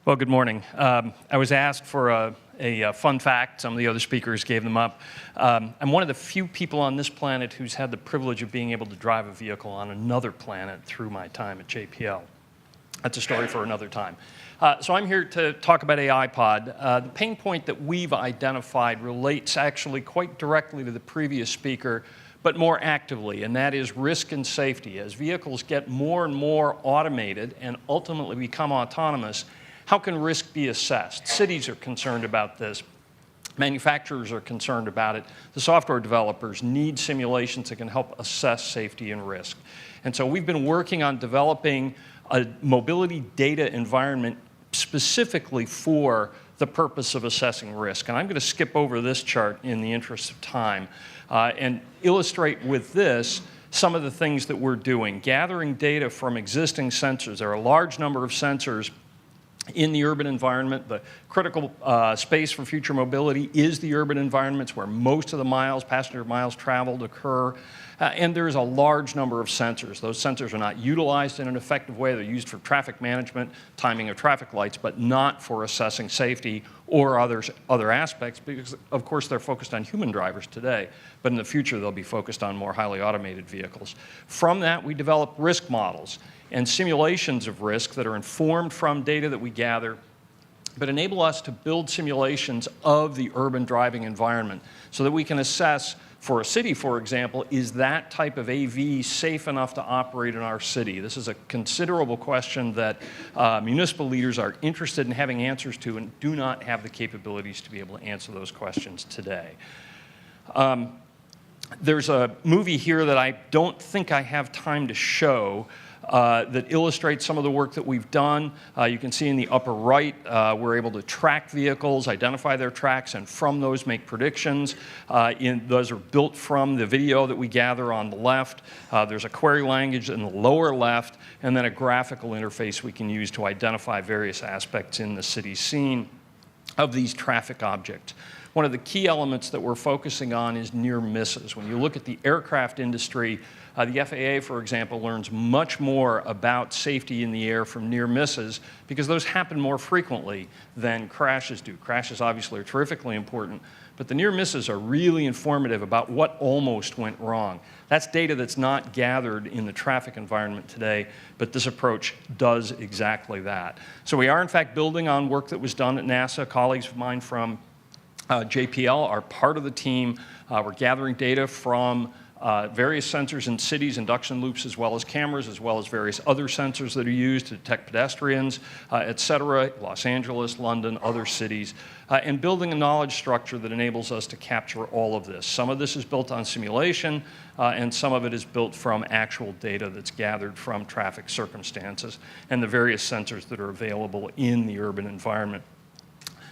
Well, good morning. I was asked for a fun fact. Some of the other speakers gave them up. I'm one of the few people on this planet who's had the privilege of being able to drive a vehicle on another planet through my time at JPL. That's a story for another time. So I'm here to talk about aiPod. The pain point that we've identified relates actually quite directly to the previous speaker, but more actively, and that is risk and safety. As vehicles get more and more automated and ultimately become autonomous, how can risk be assessed? Cities are concerned about this. Manufacturers are concerned about it. The software developers need simulations that can help assess safety and risk. And so we've been working on developing a mobility data environment specifically for the purpose of assessing risk. And I'm going to skip over this chart in the interest of time and illustrate with this some of the things that we're doing. Gathering data from existing sensors. There are a large number of sensors in the urban environment. The critical space for future mobility is the urban environments where most of the miles, passenger miles traveled occur. And there's a large number of sensors. Those sensors are not utilized in an effective way. They're used for traffic management, timing of traffic lights, but not for assessing safety or other aspects because, of course, they're focused on human drivers today. But in the future, they'll be focused on more highly automated vehicles. From that, we develop risk models and simulations of risk that are informed from data that we gather, but enable us to build simulations of the urban driving environment so that we can assess, for a city, for example, is that type of AV safe enough to operate in our city? This is a considerable question that municipal leaders are interested in having answers to and do not have the capabilities to be able to answer those questions today. There's a movie here that I don't think I have time to show that illustrates some of the work that we've done. You can see in the upper right, we're able to track vehicles, identify their tracks, and from those make predictions. Those are built from the video that we gather on the left. There's a query language in the lower left, and then a graphical interface we can use to identify various aspects in the city scene of these traffic objects. One of the key elements that we're focusing on is near misses. When you look at the aircraft industry, the FAA, for example, learns much more about safety in the air from near misses because those happen more frequently than crashes do. Crashes obviously are terrifically important, but the near misses are really informative about what almost went wrong. That's data that's not gathered in the traffic environment today, but this approach does exactly that. So we are, in fact, building on work that was done at NASA. Colleagues of mine from JPL are part of the team. We're gathering data from various sensors in cities, induction loops, as well as cameras, as well as various other sensors that are used to detect pedestrians, et cetera, Los Angeles, London, other cities, and building a knowledge structure that enables us to capture all of this. Some of this is built on simulation, and some of it is built from actual data that's gathered from traffic circumstances and the various sensors that are available in the urban environment.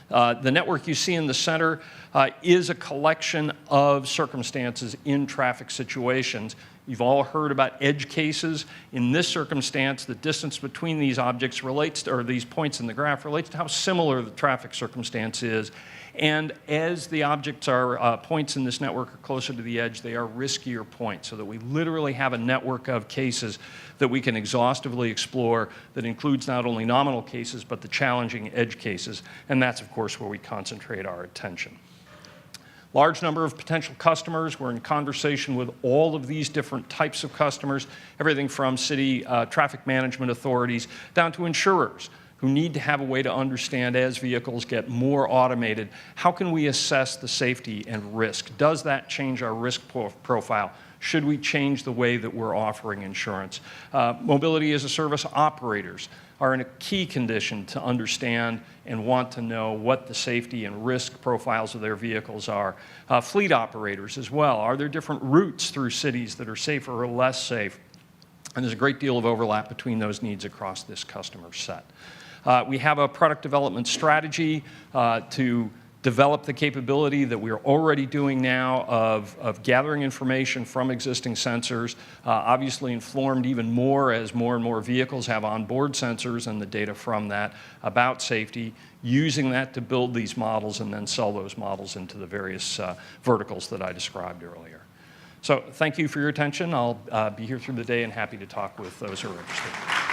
The network you see in the center is a collection of circumstances in traffic situations. You've all heard about edge cases. In this circumstance, the distance between these objects relates to, or these points in the graph relates to how similar the traffic circumstance is. And as the objects are points in this network are closer to the edge, they are riskier points, so that we literally have a network of cases that we can exhaustively explore that includes not only nominal cases, but the challenging edge cases. And that's, of course, where we concentrate our attention. Large number of potential customers. We're in conversation with all of these different types of customers, everything from city traffic management authorities down to insurers who need to have a way to understand, as vehicles get more automated, how can we assess the safety and risk? Does that change our risk profile? Should we change the way that we're offering insurance? Mobility as a service operators are in a key condition to understand and want to know what the safety and risk profiles of their vehicles are. Fleet operators as well. Are there different routes through cities that are safer or less safe? And there's a great deal of overlap between those needs across this customer set. We have a product development strategy to develop the capability that we're already doing now of gathering information from existing sensors, obviously informed even more as more and more vehicles have onboard sensors and the data from that about safety, using that to build these models and then sell those models into the various verticals that I described earlier. So thank you for your attention. I'll be here through the day and happy to talk with those who are interested.